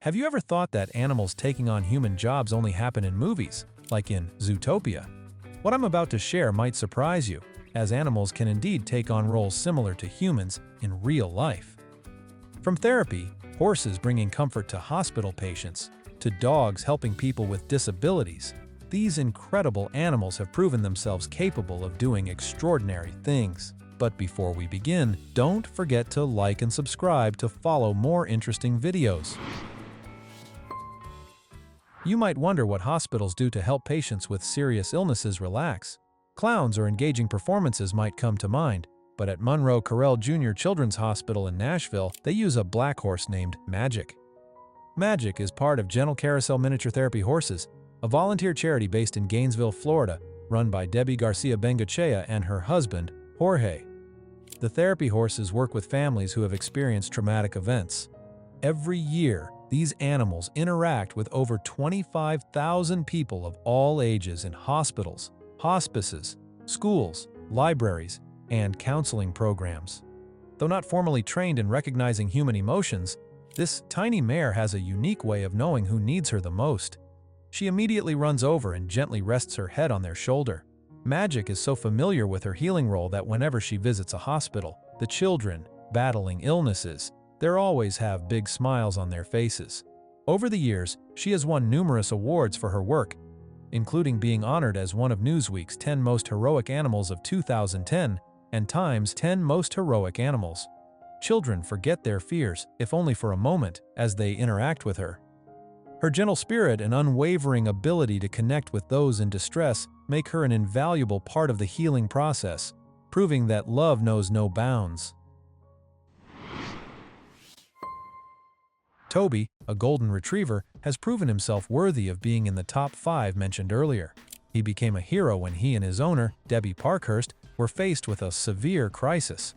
Have you ever thought that animals taking on human jobs only happen in movies, like in Zootopia? What I'm about to share might surprise you, as animals can indeed take on roles similar to humans in real life. From therapy, horses bringing comfort to hospital patients, to dogs helping people with disabilities, these incredible animals have proven themselves capable of doing extraordinary things. But before we begin, don't forget to like and subscribe to follow more interesting videos. You might wonder what hospitals do to help patients with serious illnesses relax. Clowns or engaging performances might come to mind, but at Monroe Carell Jr. Children's Hospital in Nashville, they use a black horse named Magic. Magic is part of Gentle Carousel Miniature Therapy Horses, a volunteer charity based in Gainesville, Florida, run by Debbie Garcia Bengochea and her husband, Jorge. The therapy horses work with families who have experienced traumatic events. Every year, these animals interact with over 25,000 people of all ages in hospitals, hospices, schools, libraries, and counseling programs. Though not formally trained in recognizing human emotions, this tiny mare has a unique way of knowing who needs her the most. She immediately runs over and gently rests her head on their shoulder. Magic is so familiar with her healing role that whenever she visits a hospital, the children, battling illnesses, they always have big smiles on their faces. Over the years, she has won numerous awards for her work, including being honored as one of Newsweek's 10 Most Heroic Animals of 2010 and Time's 10 Most Heroic Animals. Children forget their fears, if only for a moment, as they interact with her. Her gentle spirit and unwavering ability to connect with those in distress make her an invaluable part of the healing process, proving that love knows no bounds. Toby, a golden retriever, has proven himself worthy of being in the top 5 mentioned earlier. He became a hero when he and his owner, Debbie Parkhurst, were faced with a severe crisis.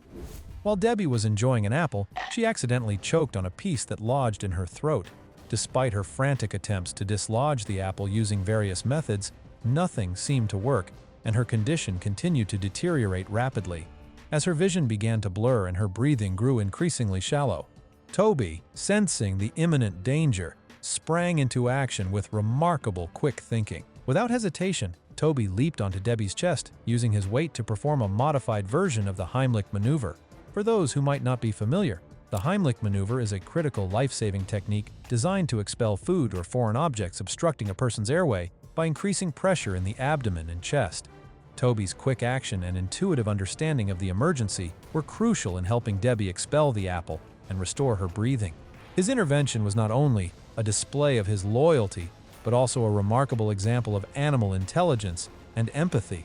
While Debbie was enjoying an apple, she accidentally choked on a piece that lodged in her throat. Despite her frantic attempts to dislodge the apple using various methods, nothing seemed to work, and her condition continued to deteriorate rapidly. As her vision began to blur and her breathing grew increasingly shallow, Toby, sensing the imminent danger, sprang into action with remarkable quick thinking. Without hesitation, Toby leaped onto Debbie's chest, using his weight to perform a modified version of the Heimlich maneuver. For those who might not be familiar, the Heimlich maneuver is a critical life-saving technique designed to expel food or foreign objects obstructing a person's airway by increasing pressure in the abdomen and chest. Toby's quick action and intuitive understanding of the emergency were crucial in helping Debbie expel the apple and restore her breathing. His intervention was not only a display of his loyalty, but also a remarkable example of animal intelligence and empathy.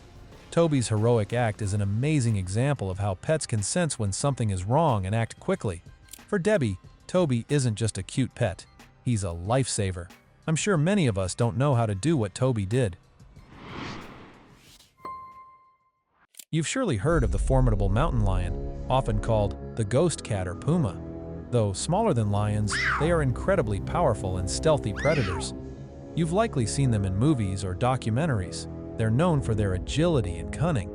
Toby's heroic act is an amazing example of how pets can sense when something is wrong and act quickly. For Debbie, Toby isn't just a cute pet, he's a lifesaver. I'm sure many of us don't know how to do what Toby did. You've surely heard of the formidable mountain lion, often called the ghost cat or puma. Though smaller than lions, they are incredibly powerful and stealthy predators. You've likely seen them in movies or documentaries. They're known for their agility and cunning.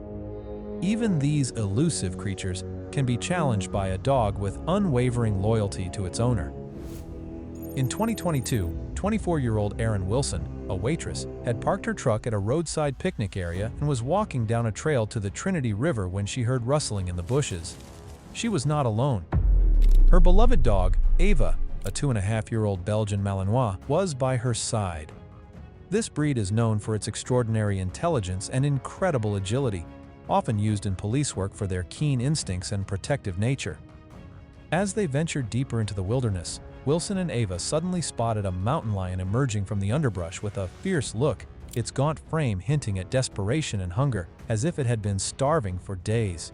Even these elusive creatures can be challenged by a dog with unwavering loyalty to its owner. In 2022, 24-year-old Erin Wilson, a waitress, had parked her truck at a roadside picnic area and was walking down a trail to the Trinity River when she heard rustling in the bushes. She was not alone. Her beloved dog, Ava, a 2.5-year-old Belgian Malinois, was by her side. This breed is known for its extraordinary intelligence and incredible agility, often used in police work for their keen instincts and protective nature. As they ventured deeper into the wilderness, Wilson and Ava suddenly spotted a mountain lion emerging from the underbrush with a fierce look, its gaunt frame hinting at desperation and hunger, as if it had been starving for days.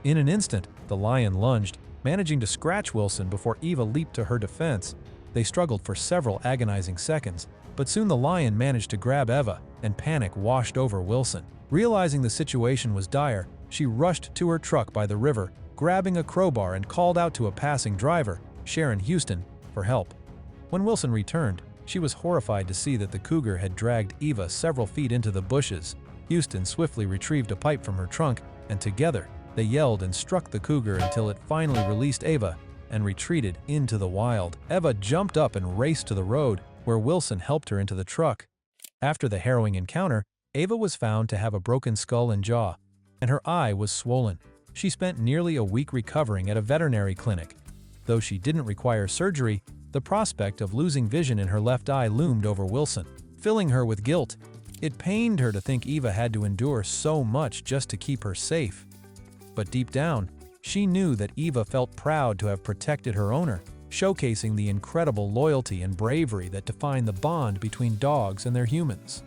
In an instant, the lion lunged, managing to scratch Wilson before Eva leaped to her defense. They struggled for several agonizing seconds, but soon the lion managed to grab Eva, and panic washed over Wilson. Realizing the situation was dire, she rushed to her truck by the river, grabbing a crowbar and called out to a passing driver, Sharon Houston, for help. When Wilson returned, she was horrified to see that the cougar had dragged Eva several feet into the bushes. Houston swiftly retrieved a pipe from her trunk, and together, they yelled and struck the cougar until it finally released Eva, and retreated into the wild. Eva jumped up and raced to the road, where Wilson helped her into the truck. After the harrowing encounter, Ava was found to have a broken skull and jaw, and her eye was swollen. She spent nearly a week recovering at a veterinary clinic. Though she didn't require surgery, the prospect of losing vision in her left eye loomed over Wilson, filling her with guilt. It pained her to think Eva had to endure so much just to keep her safe. But deep down, she knew that Eva felt proud to have protected her owner, showcasing the incredible loyalty and bravery that define the bond between dogs and their humans.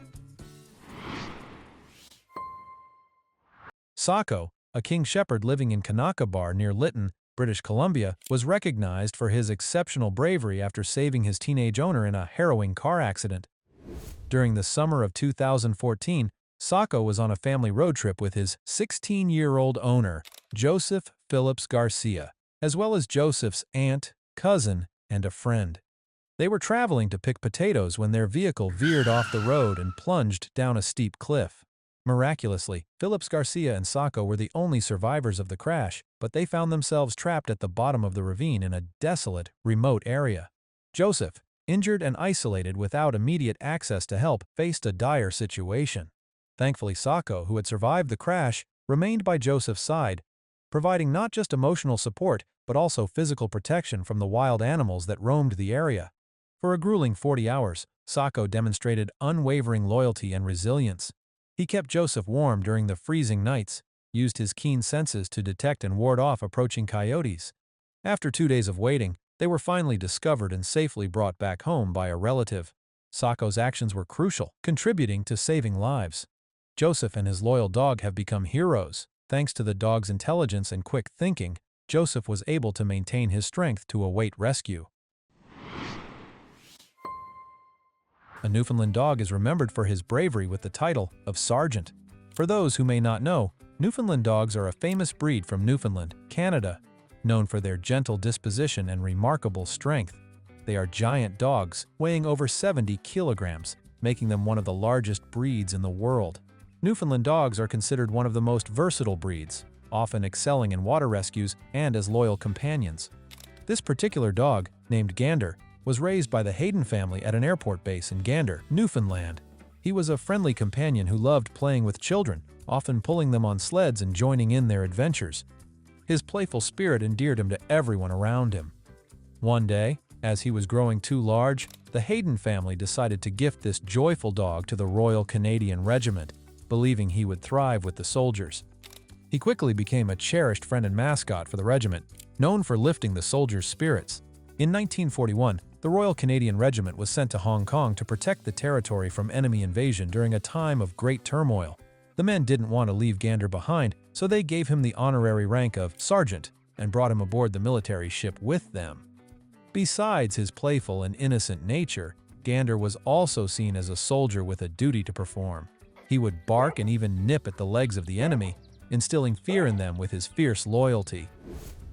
Sacco, a king shepherd living in Kanaka near Lytton, British Columbia, was recognized for his exceptional bravery after saving his teenage owner in a harrowing car accident. During the summer of 2014, Sacco was on a family road trip with his 16-year-old owner, Joseph Phillips Garcia, as well as Joseph's aunt, cousin, and a friend. They were traveling to pick potatoes when their vehicle veered off the road and plunged down a steep cliff. Miraculously, Phillips Garcia and Sacco were the only survivors of the crash, but they found themselves trapped at the bottom of the ravine in a desolate, remote area. Joseph, injured and isolated without immediate access to help, faced a dire situation. Thankfully, Sacco, who had survived the crash, remained by Joseph's side, providing not just emotional support but also physical protection from the wild animals that roamed the area. For a grueling 40 hours, Sacco demonstrated unwavering loyalty and resilience. He kept Joseph warm during the freezing nights, used his keen senses to detect and ward off approaching coyotes. After 2 days of waiting, they were finally discovered and safely brought back home by a relative. Sacco's actions were crucial, contributing to saving lives. Joseph and his loyal dog have become heroes. Thanks to the dog's intelligence and quick thinking, Joseph was able to maintain his strength to await rescue. A Newfoundland dog is remembered for his bravery with the title of Sergeant. For those who may not know, Newfoundland dogs are a famous breed from Newfoundland, Canada, known for their gentle disposition and remarkable strength. They are giant dogs, weighing over 70 kilograms, making them one of the largest breeds in the world. Newfoundland dogs are considered one of the most versatile breeds, often excelling in water rescues and as loyal companions. This particular dog, named Gander, was raised by the Hayden family at an airport base in Gander, Newfoundland. He was a friendly companion who loved playing with children, often pulling them on sleds and joining in their adventures. His playful spirit endeared him to everyone around him. One day, as he was growing too large, the Hayden family decided to gift this joyful dog to the Royal Canadian Regiment, believing he would thrive with the soldiers. He quickly became a cherished friend and mascot for the regiment, known for lifting the soldiers' spirits. In 1941, the Royal Canadian Regiment was sent to Hong Kong to protect the territory from enemy invasion during a time of great turmoil. The men didn't want to leave Gander behind, so they gave him the honorary rank of Sergeant and brought him aboard the military ship with them. Besides his playful and innocent nature, Gander was also seen as a soldier with a duty to perform. He would bark and even nip at the legs of the enemy, instilling fear in them with his fierce loyalty.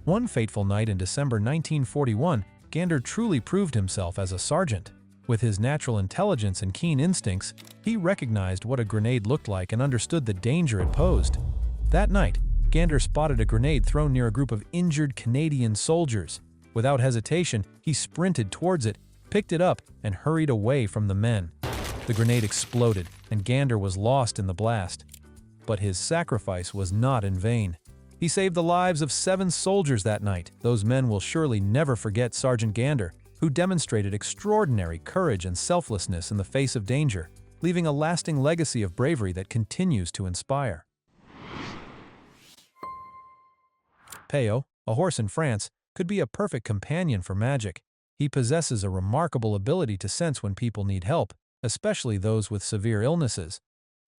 One fateful night in December 1941, Gander truly proved himself as a sergeant. With his natural intelligence and keen instincts, he recognized what a grenade looked like and understood the danger it posed. That night, Gander spotted a grenade thrown near a group of injured Canadian soldiers. Without hesitation, he sprinted towards it, picked it up, and hurried away from the men. The grenade exploded, and Gander was lost in the blast. But his sacrifice was not in vain. He saved the lives of 7 soldiers that night. Those men will surely never forget Sergeant Gander, who demonstrated extraordinary courage and selflessness in the face of danger, leaving a lasting legacy of bravery that continues to inspire. Peyo, a horse in France, could be a perfect companion for magic. He possesses a remarkable ability to sense when people need help, especially those with severe illnesses.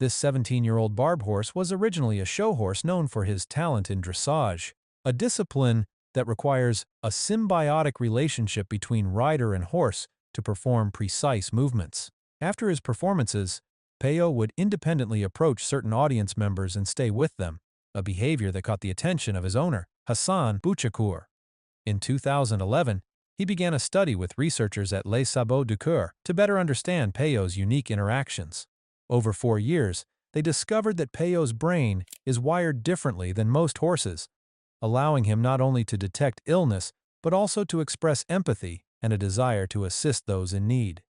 This 17-year-old barb horse was originally a show horse known for his talent in dressage, a discipline that requires a symbiotic relationship between rider and horse to perform precise movements. After his performances, Peyo would independently approach certain audience members and stay with them, a behavior that caught the attention of his owner, Hassan Bouchakour. In 2011, he began a study with researchers at Les Sabots du Coeur to better understand Peyo's unique interactions. Over 4 years, they discovered that Peyo's brain is wired differently than most horses, allowing him not only to detect illness but also to express empathy and a desire to assist those in need.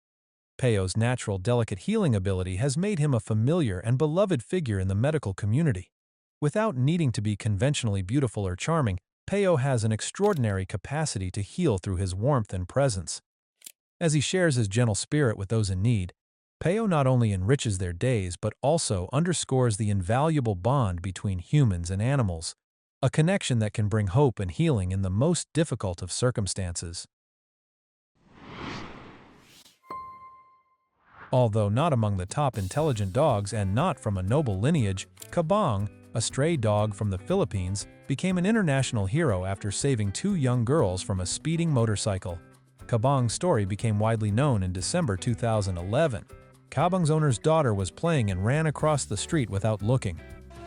Peyo's natural delicate healing ability has made him a familiar and beloved figure in the medical community. Without needing to be conventionally beautiful or charming, Peyo has an extraordinary capacity to heal through his warmth and presence. As he shares his gentle spirit with those in need, Peyo not only enriches their days but also underscores the invaluable bond between humans and animals, a connection that can bring hope and healing in the most difficult of circumstances. Although not among the top intelligent dogs and not from a noble lineage, Kabang, a stray dog from the Philippines, became an international hero after saving two young girls from a speeding motorcycle. Kabang's story became widely known in December 2011. Kabang's owner's daughter was playing and ran across the street without looking.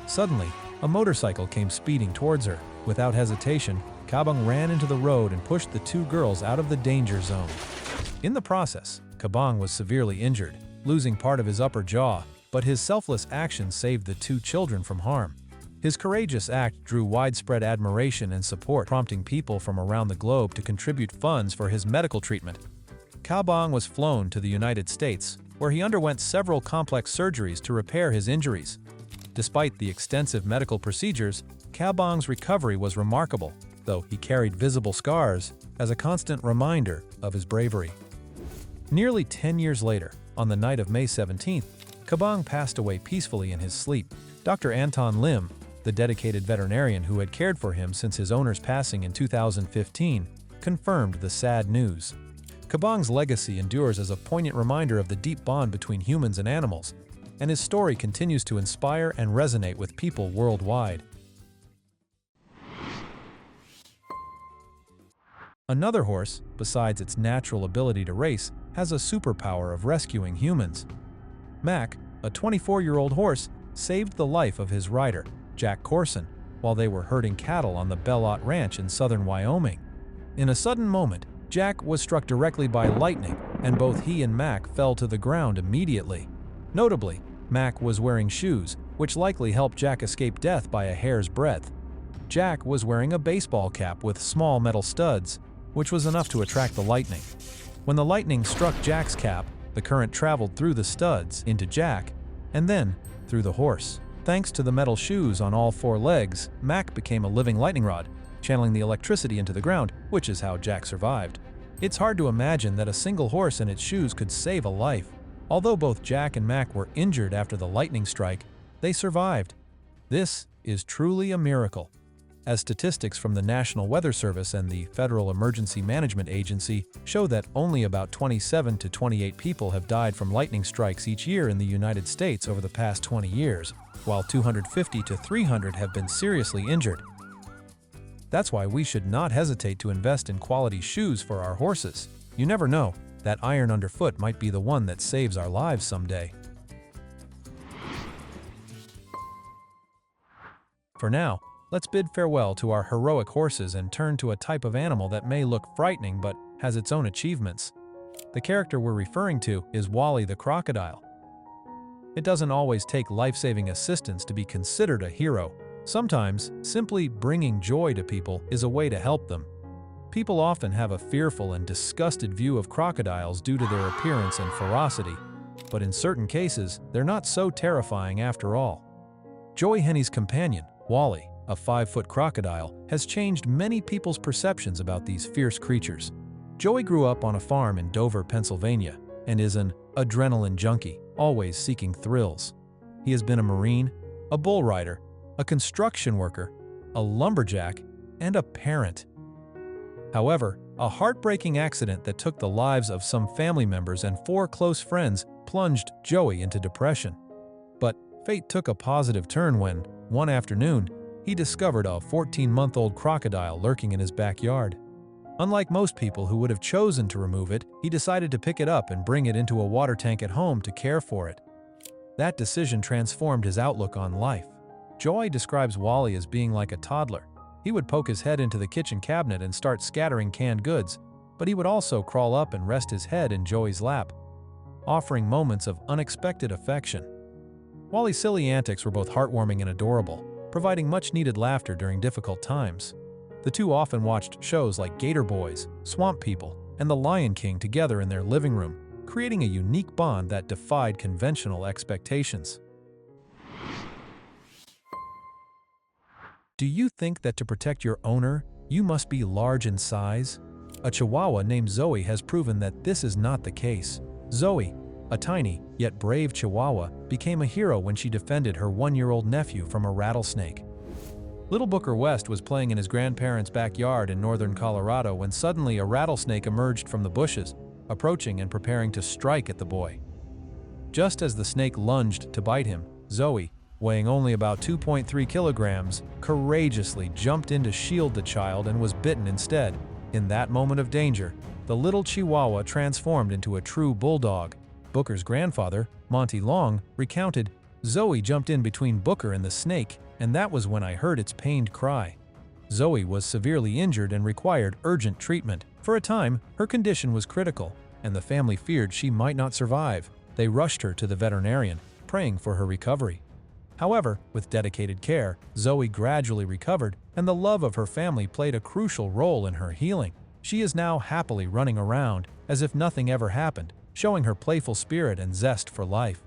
Suddenly, a motorcycle came speeding towards her. Without hesitation, Kabang ran into the road and pushed the two girls out of the danger zone. In the process, Kabang was severely injured, losing part of his upper jaw, but his selfless actions saved the two children from harm. His courageous act drew widespread admiration and support, prompting people from around the globe to contribute funds for his medical treatment. Kabang was flown to the United States, where he underwent several complex surgeries to repair his injuries. Despite the extensive medical procedures, Kabang's recovery was remarkable, though he carried visible scars as a constant reminder of his bravery. Nearly 10 years later, on the night of May 17th, Kabang passed away peacefully in his sleep. Dr. Anton Lim, the dedicated veterinarian who had cared for him since his owner's passing in 2015, confirmed the sad news. Kabang's legacy endures as a poignant reminder of the deep bond between humans and animals, and his story continues to inspire and resonate with people worldwide. Another horse, besides its natural ability to race, has a superpower of rescuing humans. Mac, a 24-year-old horse, saved the life of his rider, Jack Corson, while they were herding cattle on the Bellot Ranch in southern Wyoming. In a sudden moment, Jack was struck directly by lightning, and both he and Mac fell to the ground immediately. Notably, Mac was wearing shoes, which likely helped Jack escape death by a hair's breadth. Jack was wearing a baseball cap with small metal studs, which was enough to attract the lightning. When the lightning struck Jack's cap, the current traveled through the studs into Jack, and then through the horse. Thanks to the metal shoes on all four legs, Mac became a living lightning rod, channeling the electricity into the ground, which is how Jack survived. It's hard to imagine that a single horse and its shoes could save a life. Although both Jack and Mac were injured after the lightning strike, they survived. This is truly a miracle. As statistics from the National Weather Service and the Federal Emergency Management Agency show that only about 27 to 28 people have died from lightning strikes each year in the United States over the past 20 years, while 250 to 300 have been seriously injured. That's why we should not hesitate to invest in quality shoes for our horses. You never know, that iron underfoot might be the one that saves our lives someday. For now, let's bid farewell to our heroic horses and turn to a type of animal that may look frightening but has its own achievements. The character we're referring to is Wally the crocodile. It doesn't always take life-saving assistance to be considered a hero. Sometimes, simply bringing joy to people is a way to help them. People often have a fearful and disgusted view of crocodiles due to their appearance and ferocity, but in certain cases, they're not so terrifying after all. Joey Henney's companion, Wally, a 5-foot crocodile, has changed many people's perceptions about these fierce creatures. Joey grew up on a farm in Dover, Pennsylvania, and is an adrenaline junkie, always seeking thrills. He has been a Marine, a bull rider, a construction worker, a lumberjack, and a parent. However, a heartbreaking accident that took the lives of some family members and 4 close friends plunged Joey into depression. But fate took a positive turn when, one afternoon, he discovered a 14-month-old crocodile lurking in his backyard. Unlike most people who would have chosen to remove it, he decided to pick it up and bring it into a water tank at home to care for it. That decision transformed his outlook on life. Joey describes Wally as being like a toddler. He would poke his head into the kitchen cabinet and start scattering canned goods, but he would also crawl up and rest his head in Joey's lap, offering moments of unexpected affection. Wally's silly antics were both heartwarming and adorable, providing much-needed laughter during difficult times. The two often watched shows like Gator Boys, Swamp People, and The Lion King together in their living room, creating a unique bond that defied conventional expectations. Do you think that to protect your owner, you must be large in size? A Chihuahua named Zoe has proven that this is not the case. Zoe, a tiny, yet brave Chihuahua, became a hero when she defended her 1-year-old nephew from a rattlesnake. Little Booker West was playing in his grandparents' backyard in northern Colorado when suddenly a rattlesnake emerged from the bushes, approaching and preparing to strike at the boy. Just as the snake lunged to bite him, Zoe, weighing only about 2.3 kilograms, courageously jumped in to shield the child and was bitten instead. In that moment of danger, the little Chihuahua transformed into a true bulldog. Booker's grandfather, Monty Long, recounted, "Zoe jumped in between Booker and the snake, and that was when I heard its pained cry." Zoe was severely injured and required urgent treatment. For a time, her condition was critical, and the family feared she might not survive. They rushed her to the veterinarian, praying for her recovery. However, with dedicated care, Zoe gradually recovered, and the love of her family played a crucial role in her healing. She is now happily running around, as if nothing ever happened, showing her playful spirit and zest for life.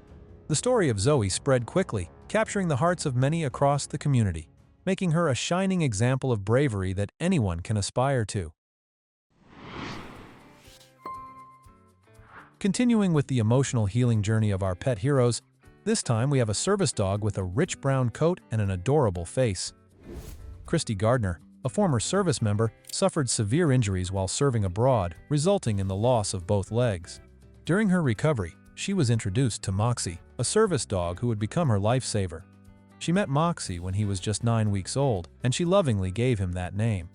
The story of Zoe spread quickly, capturing the hearts of many across the community, making her a shining example of bravery that anyone can aspire to. Continuing with the emotional healing journey of our pet heroes, this time we have a service dog with a rich brown coat and an adorable face. Christy Gardner, a former service member, suffered severe injuries while serving abroad, resulting in the loss of both legs. During her recovery, she was introduced to Moxie, a service dog who would become her lifesaver. She met Moxie when he was just 9 weeks old, and she lovingly gave him that name.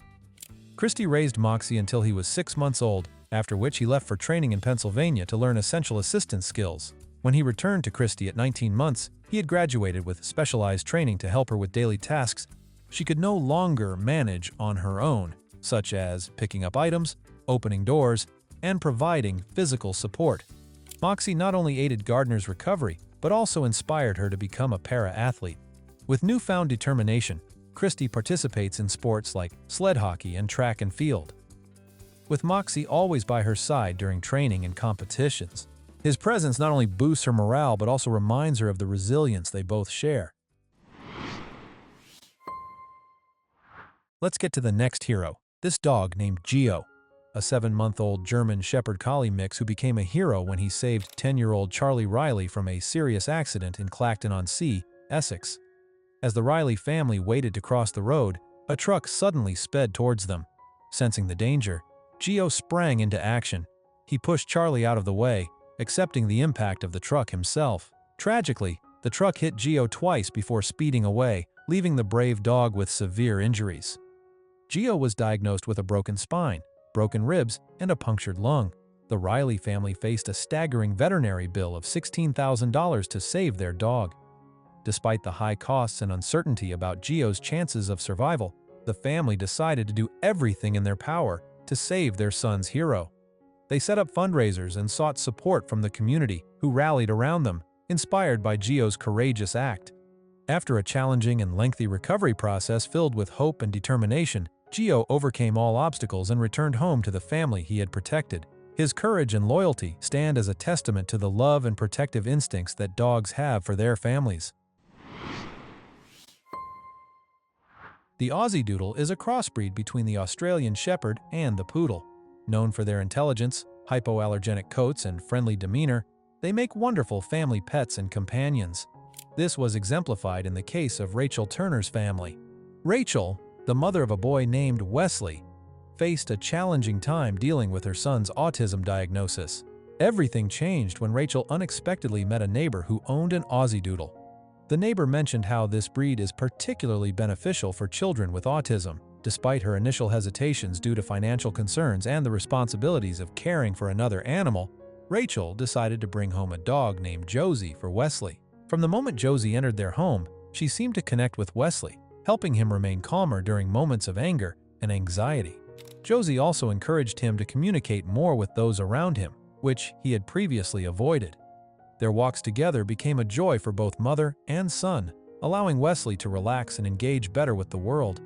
Christy raised Moxie until he was 6 months old, after which he left for training in Pennsylvania to learn essential assistance skills. When he returned to Christy at 19 months, he had graduated with specialized training to help her with daily tasks she could no longer manage on her own, such as picking up items, opening doors, and providing physical support. Moxie not only aided Gardner's recovery, but also inspired her to become a para-athlete. With newfound determination, Christy participates in sports like sled hockey and track and field, with Moxie always by her side during training and competitions. His presence not only boosts her morale but also reminds her of the resilience they both share. Let's get to the next hero, this dog named Geo, a 7-month-old German Shepherd Collie mix who became a hero when he saved 10-year-old Charlie Riley from a serious accident in Clacton-on-Sea, Essex. As the Riley family waited to cross the road, a truck suddenly sped towards them. Sensing the danger, Geo sprang into action. He pushed Charlie out of the way, accepting the impact of the truck himself. Tragically, the truck hit Geo twice before speeding away, leaving the brave dog with severe injuries. Geo was diagnosed with a broken spine, broken ribs, and a punctured lung. The Riley family faced a staggering veterinary bill of $16,000 to save their dog. Despite the high costs and uncertainty about Geo's chances of survival, the family decided to do everything in their power to save their son's hero. They set up fundraisers and sought support from the community, who rallied around them, inspired by Geo's courageous act. After a challenging and lengthy recovery process filled with hope and determination, Geo overcame all obstacles and returned home to the family he had protected. His courage and loyalty stand as a testament to the love and protective instincts that dogs have for their families. The Aussie Doodle is a crossbreed between the Australian Shepherd and the Poodle. Known for their intelligence, hypoallergenic coats, and friendly demeanor, they make wonderful family pets and companions. This was exemplified in the case of Rachel Turner's family. Rachel, the mother of a boy named Wesley, faced a challenging time dealing with her son's autism diagnosis. Everything changed when Rachel unexpectedly met a neighbor who owned an Aussie Doodle. The neighbor mentioned how this breed is particularly beneficial for children with autism. Despite her initial hesitations due to financial concerns and the responsibilities of caring for another animal, Rachel decided to bring home a dog named Josie for Wesley. From the moment Josie entered their home, she seemed to connect with Wesley, helping him remain calmer during moments of anger and anxiety. Josie also encouraged him to communicate more with those around him, which he had previously avoided. Their walks together became a joy for both mother and son, allowing Wesley to relax and engage better with the world.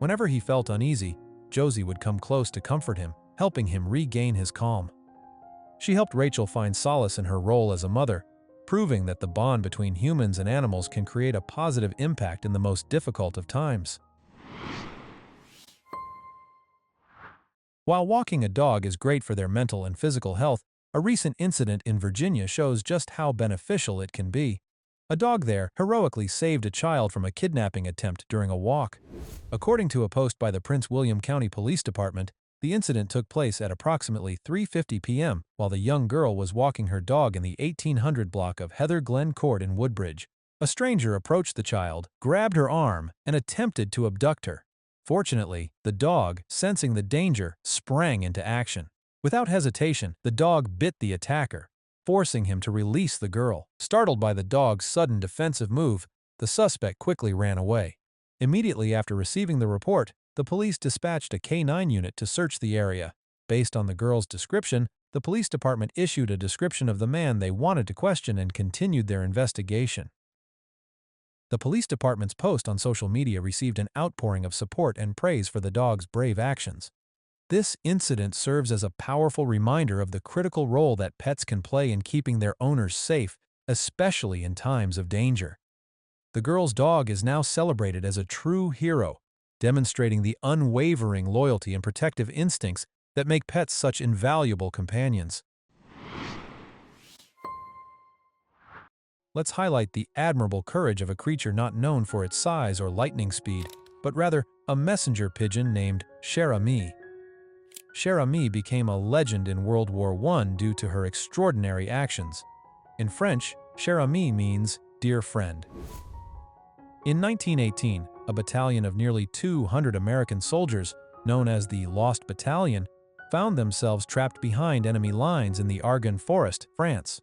Whenever he felt uneasy, Josie would come close to comfort him, helping him regain his calm. She helped Rachel find solace in her role as a mother, proving that the bond between humans and animals can create a positive impact in the most difficult of times. While walking a dog is great for their mental and physical health, a recent incident in Virginia shows just how beneficial it can be. A dog there heroically saved a child from a kidnapping attempt during a walk. According to a post by the Prince William County Police Department, the incident took place at approximately 3:50 p.m. while the young girl was walking her dog in the 1800 block of Heather Glen Court in Woodbridge. A stranger approached the child, grabbed her arm, and attempted to abduct her. Fortunately, the dog, sensing the danger, sprang into action. Without hesitation, the dog bit the attacker, forcing him to release the girl. Startled by the dog's sudden defensive move, the suspect quickly ran away. Immediately after receiving the report, the police dispatched a K-9 unit to search the area. Based on the girl's description, the police department issued a description of the man they wanted to question and continued their investigation. The police department's post on social media received an outpouring of support and praise for the dog's brave actions. This incident serves as a powerful reminder of the critical role that pets can play in keeping their owners safe, especially in times of danger. The girl's dog is now celebrated as a true hero, demonstrating the unwavering loyalty and protective instincts that make pets such invaluable companions. Let's highlight the admirable courage of a creature not known for its size or lightning speed, but rather a messenger pigeon named Cher Ami. Cher Ami became a legend in World War I due to her extraordinary actions. In French, Cher Ami means dear friend. In 1918, a battalion of nearly 200 American soldiers, known as the Lost Battalion, found themselves trapped behind enemy lines in the Argonne Forest, France.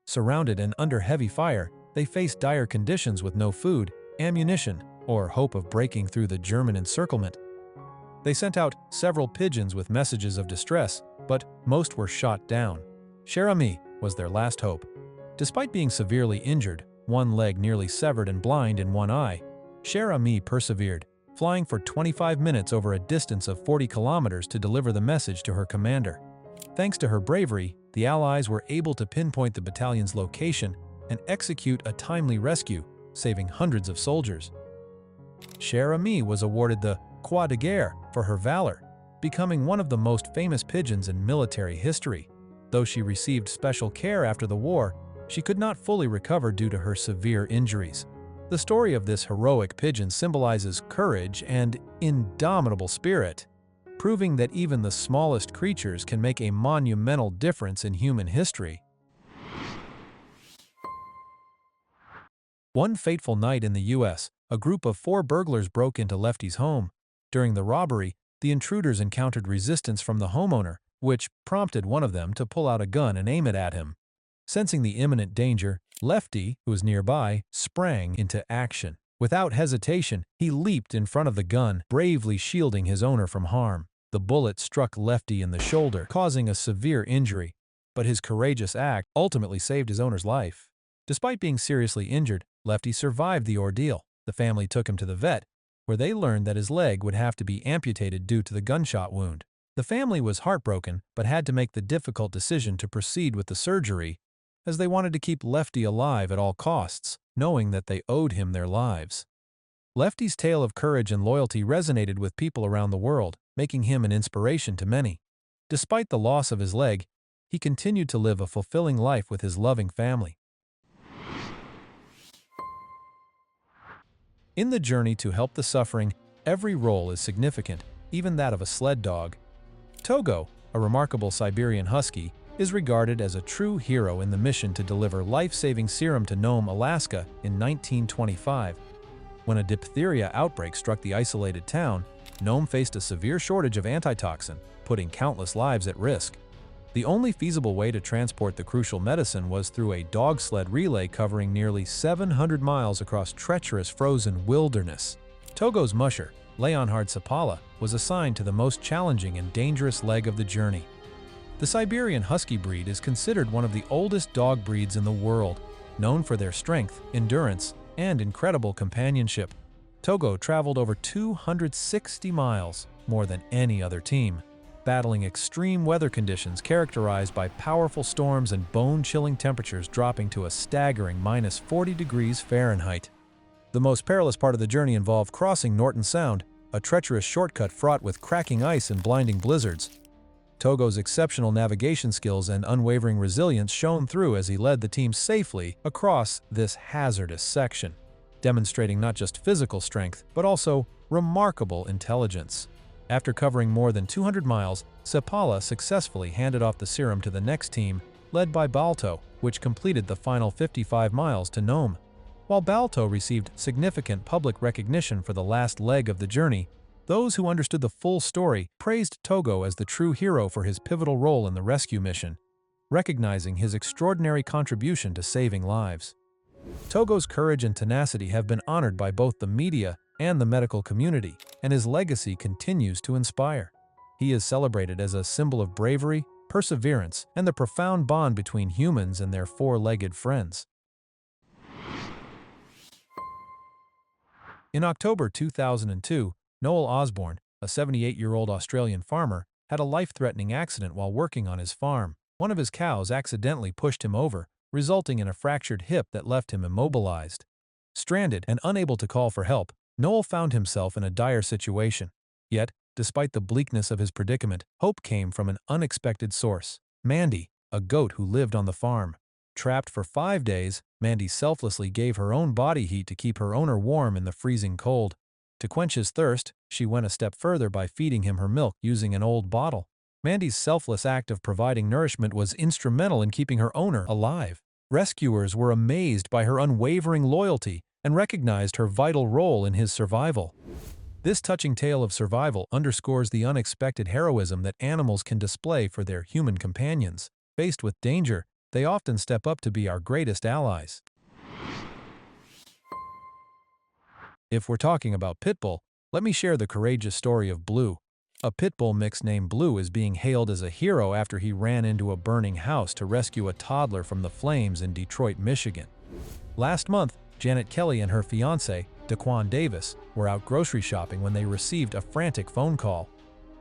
Surrounded and under heavy fire, they faced dire conditions with no food, ammunition, or hope of breaking through the German encirclement. They sent out several pigeons with messages of distress, but most were shot down. Cher Ami was their last hope. Despite being severely injured, one leg nearly severed and blind in one eye, Cher Ami persevered, flying for 25 minutes over a distance of 40 kilometers to deliver the message to her commander. Thanks to her bravery, the Allies were able to pinpoint the battalion's location and execute a timely rescue, saving hundreds of soldiers. Cher Ami was awarded the Croix de Guerre for her valor, becoming one of the most famous pigeons in military history. Though she received special care after the war, she could not fully recover due to her severe injuries. The story of this heroic pigeon symbolizes courage and indomitable spirit, proving that even the smallest creatures can make a monumental difference in human history. One fateful night in the U.S., a group of 4 burglars broke into Lefty's home. During the robbery, the intruders encountered resistance from the homeowner, which prompted one of them to pull out a gun and aim it at him. Sensing the imminent danger, Lefty, who was nearby, sprang into action. Without hesitation, he leaped in front of the gun, bravely shielding his owner from harm. The bullet struck Lefty in the shoulder, causing a severe injury, but his courageous act ultimately saved his owner's life. Despite being seriously injured, Lefty survived the ordeal. The family took him to the vet, where they learned that his leg would have to be amputated due to the gunshot wound. The family was heartbroken, but had to make the difficult decision to proceed with the surgery, as they wanted to keep Lefty alive at all costs, knowing that they owed him their lives. Lefty's tale of courage and loyalty resonated with people around the world, making him an inspiration to many. Despite the loss of his leg, he continued to live a fulfilling life with his loving family. In the journey to help the suffering, every role is significant, even that of a sled dog. Togo, a remarkable Siberian husky, is regarded as a true hero in the mission to deliver life-saving serum to Nome, Alaska in 1925. When a diphtheria outbreak struck the isolated town, Nome faced a severe shortage of antitoxin, putting countless lives at risk. The only feasible way to transport the crucial medicine was through a dog sled relay covering nearly 700 miles across treacherous frozen wilderness. Togo's musher, Leonhard Sapala, was assigned to the most challenging and dangerous leg of the journey. The Siberian Husky breed is considered one of the oldest dog breeds in the world, known for their strength, endurance, and incredible companionship. Togo traveled over 260 miles, more than any other team, battling extreme weather conditions characterized by powerful storms and bone-chilling temperatures dropping to a staggering -40 degrees Fahrenheit. The most perilous part of the journey involved crossing Norton Sound, a treacherous shortcut fraught with cracking ice and blinding blizzards. Togo's exceptional navigation skills and unwavering resilience shone through as he led the team safely across this hazardous section, demonstrating not just physical strength, but also remarkable intelligence. After covering more than 200 miles, Sepala successfully handed off the serum to the next team, led by Balto, which completed the final 55 miles to Nome. While Balto received significant public recognition for the last leg of the journey, those who understood the full story praised Togo as the true hero for his pivotal role in the rescue mission, recognizing his extraordinary contribution to saving lives. Togo's courage and tenacity have been honored by both the media and the medical community, and his legacy continues to inspire. He is celebrated as a symbol of bravery, perseverance, and the profound bond between humans and their four-legged friends. In October 2002, Noel Osborne, a 78-year-old Australian farmer, had a life-threatening accident while working on his farm. One of his cows accidentally pushed him over, resulting in a fractured hip that left him immobilized. Stranded and unable to call for help, Noel found himself in a dire situation. Yet, despite the bleakness of his predicament, hope came from an unexpected source: Mandy, a goat who lived on the farm. Trapped for 5 days, Mandy selflessly gave her own body heat to keep her owner warm in the freezing cold. To quench his thirst, she went a step further by feeding him her milk using an old bottle. Mandy's selfless act of providing nourishment was instrumental in keeping her owner alive. Rescuers were amazed by her unwavering loyalty and recognized her vital role in his survival. This touching tale of survival underscores the unexpected heroism that animals can display for their human companions. Faced with danger, they often step up to be our greatest allies. If we're talking about pit bull, let me share the courageous story of Blue. A pit bull mix named Blue is being hailed as a hero after he ran into a burning house to rescue a toddler from the flames in Detroit, Michigan. Last month, Janet Kelly and her fiancé, Daquan Davis, were out grocery shopping when they received a frantic phone call.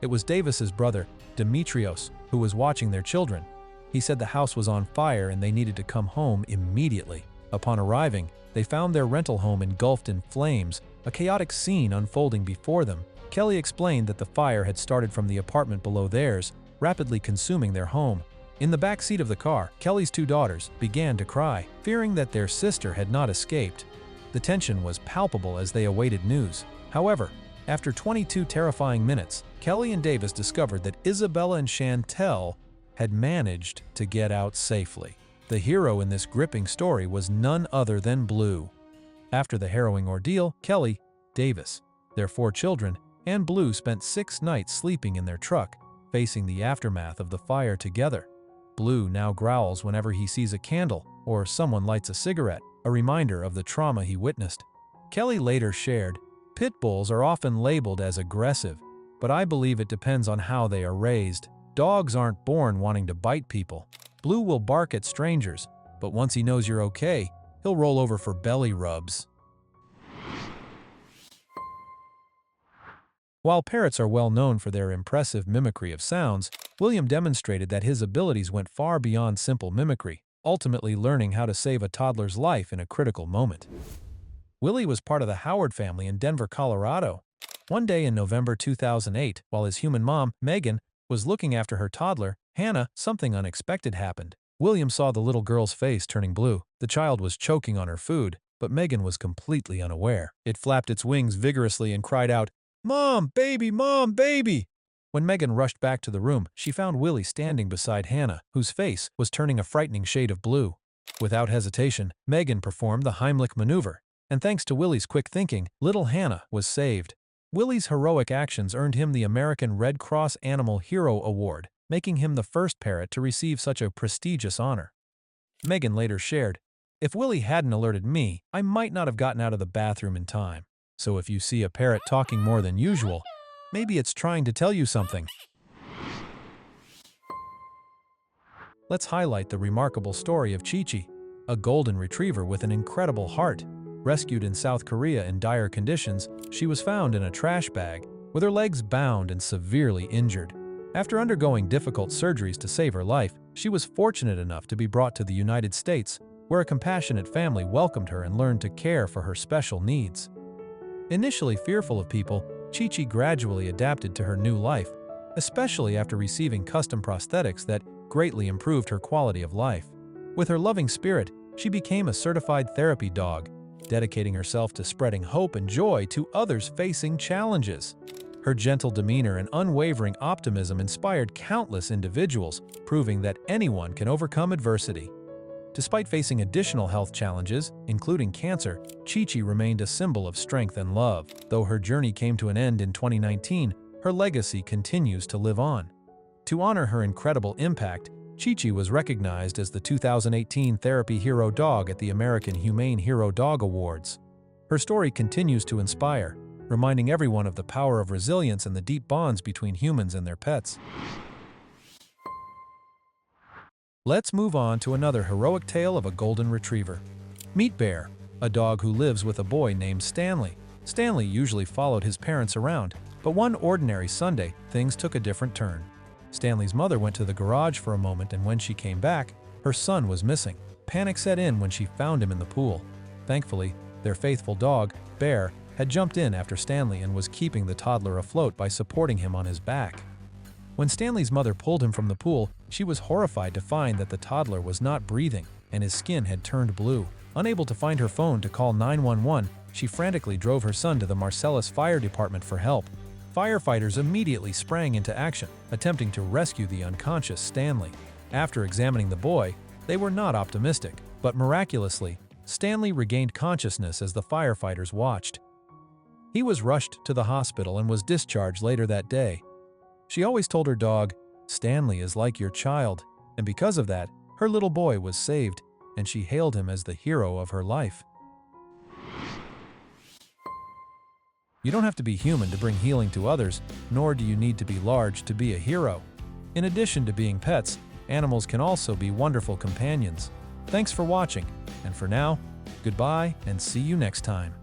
It was Davis's brother, Demetrios, who was watching their children. He said the house was on fire and they needed to come home immediately. Upon arriving, they found their rental home engulfed in flames, a chaotic scene unfolding before them. Kelly explained that the fire had started from the apartment below theirs, rapidly consuming their home. In the back seat of the car, Kelly's 2 daughters began to cry, fearing that their sister had not escaped. The tension was palpable as they awaited news. However, after 22 terrifying minutes, Kelly and Davis discovered that Isabella and Chantel had managed to get out safely. The hero in this gripping story was none other than Blue. After the harrowing ordeal, Kelly, Davis, their 4 children, and Blue spent 6 nights sleeping in their truck, facing the aftermath of the fire together. Blue now growls whenever he sees a candle or someone lights a cigarette, a reminder of the trauma he witnessed. Kelly later shared, "Pit bulls are often labeled as aggressive, but I believe it depends on how they are raised. Dogs aren't born wanting to bite people. Blue will bark at strangers, but once he knows you're okay, he'll roll over for belly rubs." While parrots are well known for their impressive mimicry of sounds, William demonstrated that his abilities went far beyond simple mimicry, ultimately learning how to save a toddler's life in a critical moment. Willie was part of the Howard family in Denver, Colorado. One day in November 2008, while his human mom, Megan, was looking after her toddler, Hannah, something unexpected happened. William saw the little girl's face turning blue. The child was choking on her food, but Megan was completely unaware. It flapped its wings vigorously and cried out, "Mom, baby, Mom, baby!" When Megan rushed back to the room, she found Willie standing beside Hannah, whose face was turning a frightening shade of blue. Without hesitation, Megan performed the Heimlich maneuver, and thanks to Willie's quick thinking, little Hannah was saved. Willie's heroic actions earned him the American Red Cross Animal Hero Award, making him the first parrot to receive such a prestigious honor. Megan later shared, "If Willie hadn't alerted me, I might not have gotten out of the bathroom in time. So if you see a parrot talking more than usual, maybe it's trying to tell you something." Let's highlight the remarkable story of Chi-Chi, a golden retriever with an incredible heart. Rescued in South Korea in dire conditions, she was found in a trash bag, with her legs bound and severely injured. After undergoing difficult surgeries to save her life, she was fortunate enough to be brought to the United States, where a compassionate family welcomed her and learned to care for her special needs. Initially fearful of people, Chi-Chi gradually adapted to her new life, especially after receiving custom prosthetics that greatly improved her quality of life. With her loving spirit, she became a certified therapy dog, dedicating herself to spreading hope and joy to others facing challenges. Her gentle demeanor and unwavering optimism inspired countless individuals, proving that anyone can overcome adversity. Despite facing additional health challenges, including cancer, Chi-Chi remained a symbol of strength and love. Though her journey came to an end in 2019, her legacy continues to live on. To honor her incredible impact, Chi-Chi was recognized as the 2018 Therapy Hero Dog at the American Humane Hero Dog Awards. Her story continues to inspire, reminding everyone of the power of resilience and the deep bonds between humans and their pets. Let's move on to another heroic tale of a golden retriever. Meet Bear, a dog who lives with a boy named Stanley. Stanley usually followed his parents around, but one ordinary Sunday, things took a different turn. Stanley's mother went to the garage for a moment, and when she came back, her son was missing. Panic set in when she found him in the pool. Thankfully, their faithful dog, Bear, had jumped in after Stanley and was keeping the toddler afloat by supporting him on his back. When Stanley's mother pulled him from the pool, she was horrified to find that the toddler was not breathing and his skin had turned blue. Unable to find her phone to call 911, she frantically drove her son to the Marcellus Fire Department for help. Firefighters immediately sprang into action, attempting to rescue the unconscious Stanley. After examining the boy, they were not optimistic, but miraculously, Stanley regained consciousness as the firefighters watched. He was rushed to the hospital and was discharged later that day. She always told her dog, "Stanley is like your child," and because of that, her little boy was saved, and she hailed him as the hero of her life. You don't have to be human to bring healing to others, nor do you need to be large to be a hero. In addition to being pets, animals can also be wonderful companions. Thanks for watching, and for now, goodbye and see you next time.